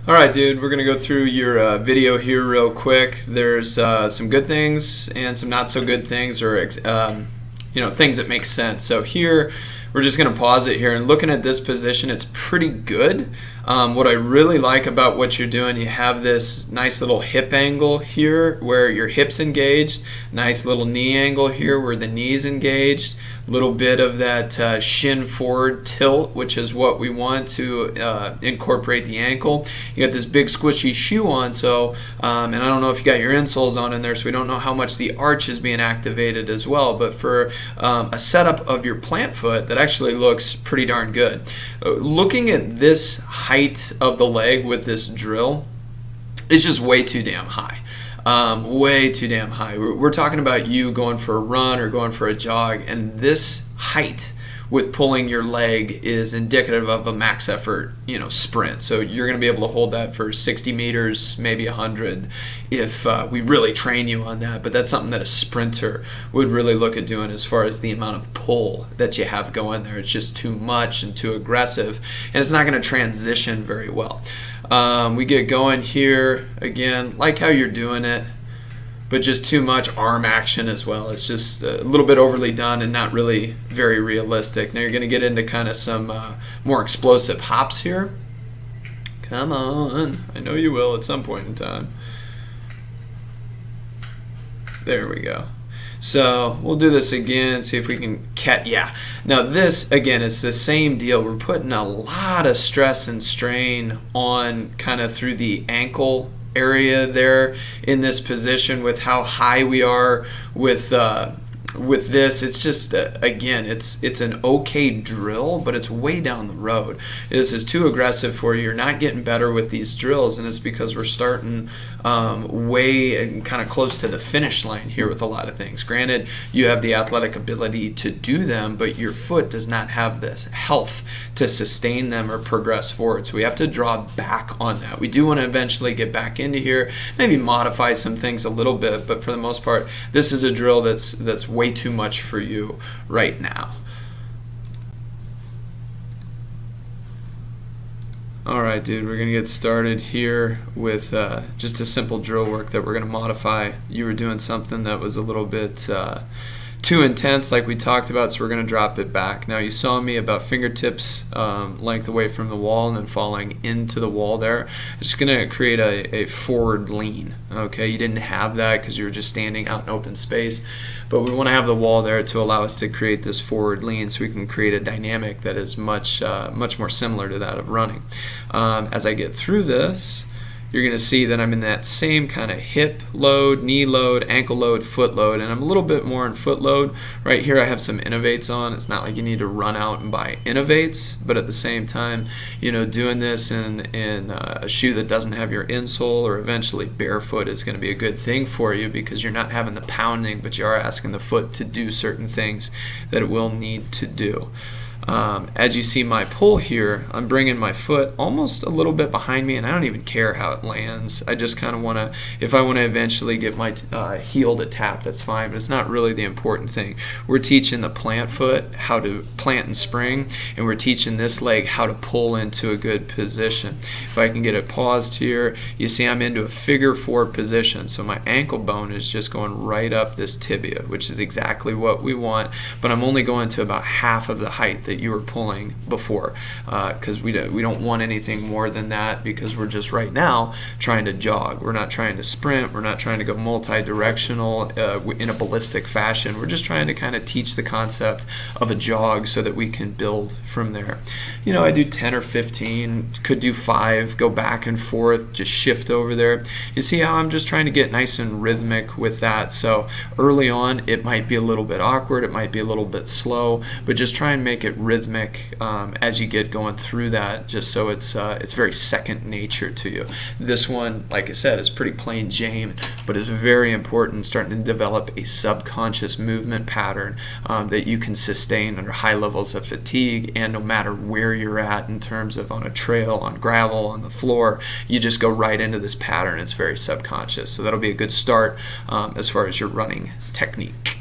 Alright, dude, we're going to go through your video here real quick. There's some good things and some not so good things, or things that make sense. So here, we're just going to pause it here, and looking at this position, it's pretty good. What I really like about what you're doing, you have this nice little hip angle here where your hip's engaged, nice little knee angle here where the knee's engaged, a little bit of that shin forward tilt, which is what we want to incorporate the ankle. You got this big squishy shoe on, so and I don't know if you got your insoles on in there, so we don't know how much the arch is being activated as well, but for a setup of your plant foot, that actually looks pretty darn good. Looking at this height of the leg with this drill, it's just way too damn high. Way too damn high. We're talking about you going for a run or going for a jog, and this height with pulling your leg is indicative of a max effort, sprint. So you're going to be able to hold that for 60 meters, maybe 100, if we really train you on that. But that's something that a sprinter would really look at doing as far as the amount of pull that you have going there. It's just too much and too aggressive, and it's not going to transition very well. We get going here, again, like how you're doing it, but just too much arm action as well. It's just a little bit overly done and not really very realistic. Now you're going to get into kind of some more explosive hops here. Come on. I know you will at some point in time. There we go. So we'll do this again, see if we can catch. Yeah. Now this, again, it's the same deal. We're putting a lot of stress and strain on kind of through the ankle area there in this position with how high we are with this. It's just again, it's an okay drill, but it's way down the road. This is too aggressive for you. You're not getting better with these drills, and it's because we're starting way and kind of close to the finish line here with a lot of things. Granted, you have the athletic ability to do them, but your foot does not have this health to sustain them or progress forward. So we have to draw back on that. We do want to eventually get back into here, maybe modify some things a little bit, but for the most part, this is a drill that's way too much for you right now. Alright, dude, we're going to get started here with just a simple drill work that we're going to modify. You were doing something that was a little bit too intense, like we talked about, so we're going to drop it back. Now, you saw me about fingertips length away from the wall and then falling into the wall there. It's going to create a forward lean. Okay, you didn't have that because you were just standing out in open space, but we want to have the wall there to allow us to create this forward lean so we can create a dynamic that is much more similar to that of running. As I get through this, you're going to see that I'm in that same kind of hip load, knee load, ankle load, foot load, and I'm a little bit more in foot load. Right here I have some Innovates on. It's not like you need to run out and buy Innovates, but at the same time, doing this in a shoe that doesn't have your insole or eventually barefoot is going to be a good thing for you because you're not having the pounding, but you are asking the foot to do certain things that it will need to do. As you see my pull here, I'm bringing my foot almost a little bit behind me, and I don't even care how it lands. I just kind of want to, if I want to eventually get my heel to tap, that's fine, but it's not really the important thing. We're teaching the plant foot how to plant and spring, and we're teaching this leg how to pull into a good position. If I can get it paused here, you see I'm into a figure 4 position, so my ankle bone is just going right up this tibia, which is exactly what we want, but I'm only going to about half of the height that you were pulling before, because we don't want anything more than that, because we're just right now trying to jog. We're not trying to sprint. We're not trying to go multi-directional in a ballistic fashion. We're just trying to kind of teach the concept of a jog so that we can build from there. I do 10 or 15, could do 5, go back and forth, just shift over there. You see how I'm just trying to get nice and rhythmic with that. So early on it might be a little bit awkward, it might be a little bit slow, but just try and make it rhythmic as you get going through that, just so it's very second nature to you. This one, like I said, is pretty plain Jane, but it's very important starting to develop a subconscious movement pattern that you can sustain under high levels of fatigue, and no matter where you're at in terms of on a trail, on gravel, on the floor, you just go right into this pattern. It's very subconscious, so that'll be a good start as far as your running technique.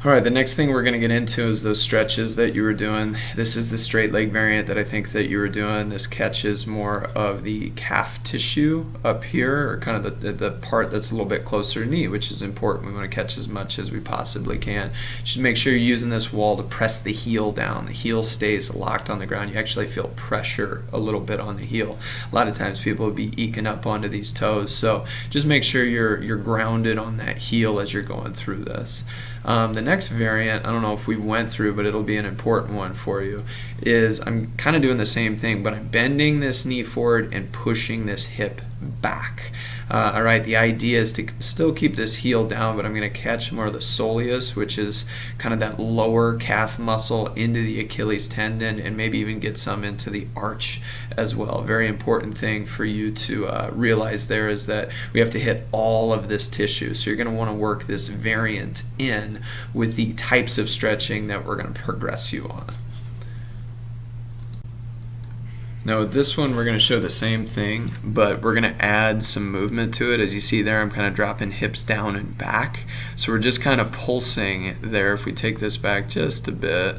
All right, the next thing we're going to get into is those stretches that you were doing. This is the straight leg variant that I think that you were doing. This catches more of the calf tissue up here, or kind of the part that's a little bit closer to knee, which is important. We want to catch as much as we possibly can. Just make sure you're using this wall to press the heel down. The heel stays locked on the ground. You actually feel pressure a little bit on the heel. A lot of times people will be eking up onto these toes, so just make sure you're grounded on that heel as you're going through this. The next variant, I don't know if we went through, but it'll be an important one for you, is I'm kind of doing the same thing, but I'm bending this knee forward and pushing this hip back. All right, the idea is to still keep this heel down, but I'm going to catch more of the soleus, which is kind of that lower calf muscle, into the Achilles tendon, and maybe even get some into the arch as well. Very important thing for you to realize there is that we have to hit all of this tissue. So you're going to want to work this variant in with the types of stretching that we're going to progress you on. Now with this one, we're going to show the same thing, but we're going to add some movement to it. As you see there, I'm kind of dropping hips down and back. So we're just kind of pulsing there. If we take this back just a bit,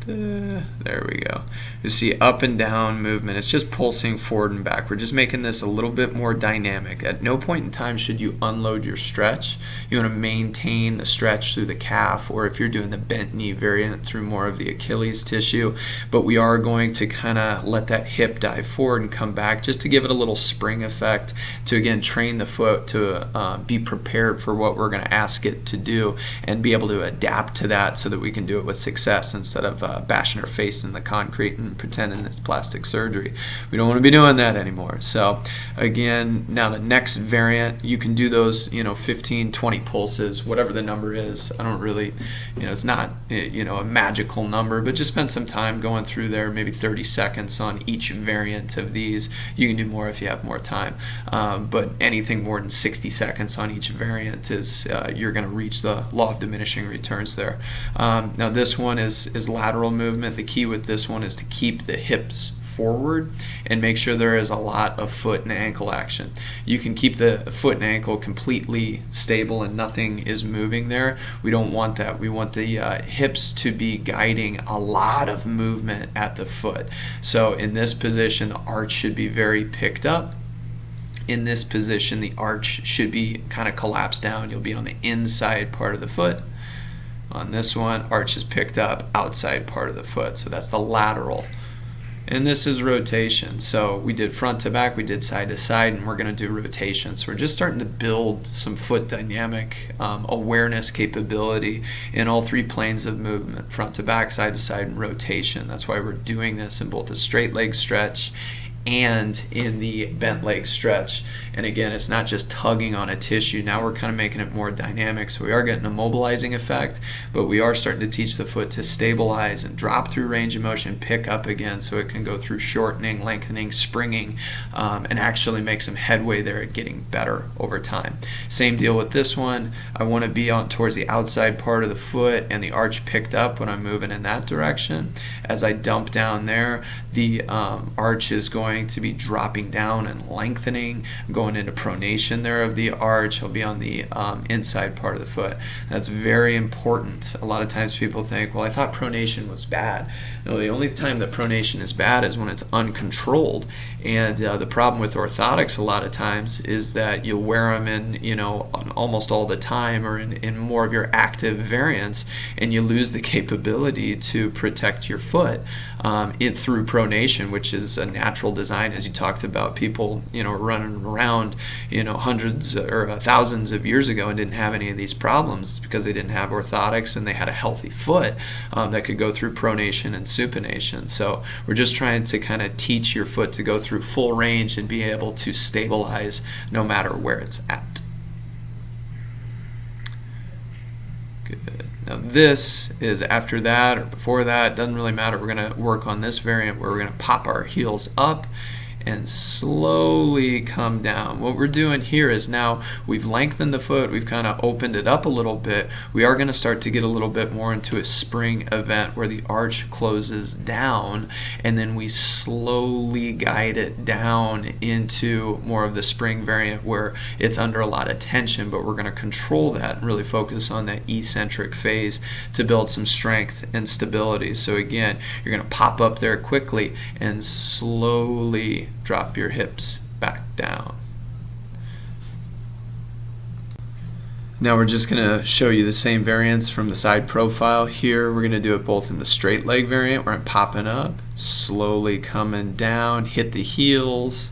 there we go. You see up and down movement. It's just pulsing forward and back. We're just making this a little bit more dynamic. At no point in time should you unload your stretch. You want to maintain the stretch through the calf, or if you're doing the bent knee variant, through more of the Achilles tissue. But we are going to kind of let that hip dive forward and come back, just to give it a little spring effect, to again train the foot to be prepared for what we're going to ask it to do, and be able to adapt to that so that we can do it with success, instead of bashing our face in the concrete and pretending it's plastic surgery. We don't want to be doing that anymore. So again, now the next variant, you can do those 15, 20 pulses, whatever the number is. I don't really, it's not a magical number, but just spend some time going through there, maybe 30 seconds on each variant of these. You can do more if you have more time, but anything more than 60 seconds on each variant is you're going to reach the law of diminishing returns there. Now this one is lateral movement. The key with this one is to keep the hips forward and make sure there is a lot of foot and ankle action. You can keep the foot and ankle completely stable and nothing is moving there. We don't want that. We want the hips to be guiding a lot of movement at the foot. So in this position, the arch should be very picked up. In this position, the arch should be kind of collapsed down. You'll be on the inside part of the foot. On this one, arch is picked up, outside part of the foot. So that's the lateral. And this is rotation. So we did front to back, we did side to side, and we're going to do rotation. So we're just starting to build some foot dynamic awareness capability in all three planes of movement: front to back, side to side, and rotation. That's why we're doing this in both the straight leg stretch and in the bent leg stretch. And again, it's not just tugging on a tissue. Now we're kind of making it more dynamic. So we are getting a mobilizing effect, but we are starting to teach the foot to stabilize and drop through range of motion, pick up again, so it can go through shortening, lengthening, springing, and actually make some headway there at getting better over time. Same deal with this one. I want to be on towards the outside part of the foot and the arch picked up when I'm moving in that direction. As I dump down there, the arch is going to be dropping down and lengthening. I'm going into pronation there of the arch. I'll be on the inside part of the foot. That's very important. A lot of times people think, well, I thought pronation was bad. No, the only time that pronation is bad is when it's uncontrolled. And the problem with orthotics a lot of times is that you'll wear them in, almost all the time, or in more of your active variants, and you lose the capability to protect your foot through pronation, which is a natural design. As you talked about, people running around hundreds or thousands of years ago and didn't have any of these problems. It's because they didn't have orthotics and they had a healthy foot that could go through pronation and supination. So we're just trying to kind of teach your foot to go through full range and be able to stabilize no matter where it's at. Good. Now this is after that or before that, doesn't really matter. We're going to work on this variant where we're going to pop our heels up and slowly come down. What we're doing here is now we've lengthened the foot, we've kind of opened it up a little bit. We are going to start to get a little bit more into a spring event where the arch closes down, and then we slowly guide it down into more of the spring variant where it's under a lot of tension, but we're going to control that and really focus on that eccentric phase to build some strength and stability. So again, you're going to pop up there quickly and slowly drop your hips back down. Now we're just going to show you the same variants from the side profile. Here we're going to do it both in the straight leg variant where I'm popping up, slowly coming down, hit the heels,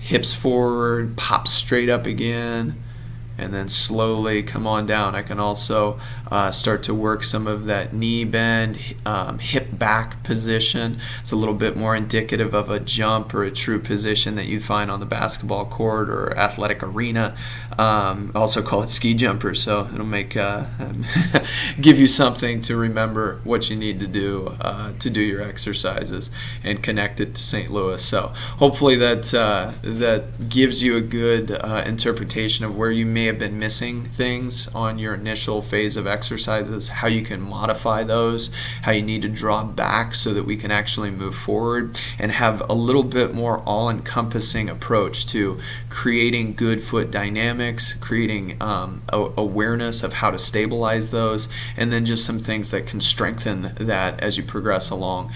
hips forward, pop straight up again, and then slowly come on down. I can also start to work some of that knee bend, hip back position. It's a little bit more indicative of a jump or a true position that you find on the basketball court or athletic arena. Also call it ski jumper, so it'll make give you something to remember what you need to do your exercises and connect it to St. Louis. So hopefully that gives you a good interpretation of where you may have been missing things on your initial phase of exercises, how you can modify those, how you need to draw back so that we can actually move forward and have a little bit more all-encompassing approach to creating good foot dynamics, creating awareness of how to stabilize those, and then just some things that can strengthen that as you progress along.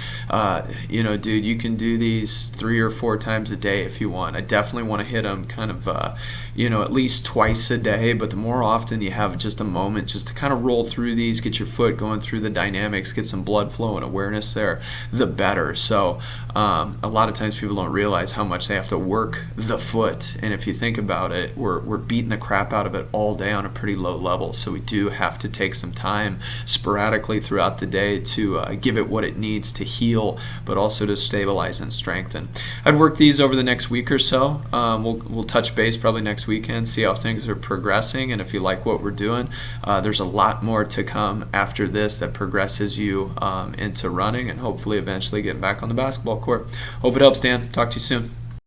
Dude, you can do these 3 or 4 times a day if you want. I definitely want to hit them kind of at least twice a day, but the more often you have just a moment just to kind of roll through these, get your foot going through the dynamics, get some blood flow and awareness there, the better. So a lot of times people don't realize how much they have to work the foot, and if you think about it, we're beating the crap out of it all day on a pretty low level, so we do have to take some time sporadically throughout the day to give it what it needs to heal, but also to stabilize and strengthen. I'd work these over the next week or so. We'll touch base probably next weekend, see how things are progressing, and if you like what we're doing, there's a lot more to come after this that progresses you into running and hopefully eventually getting back on the basketball court. Hope it helps, Dan. Talk to you soon.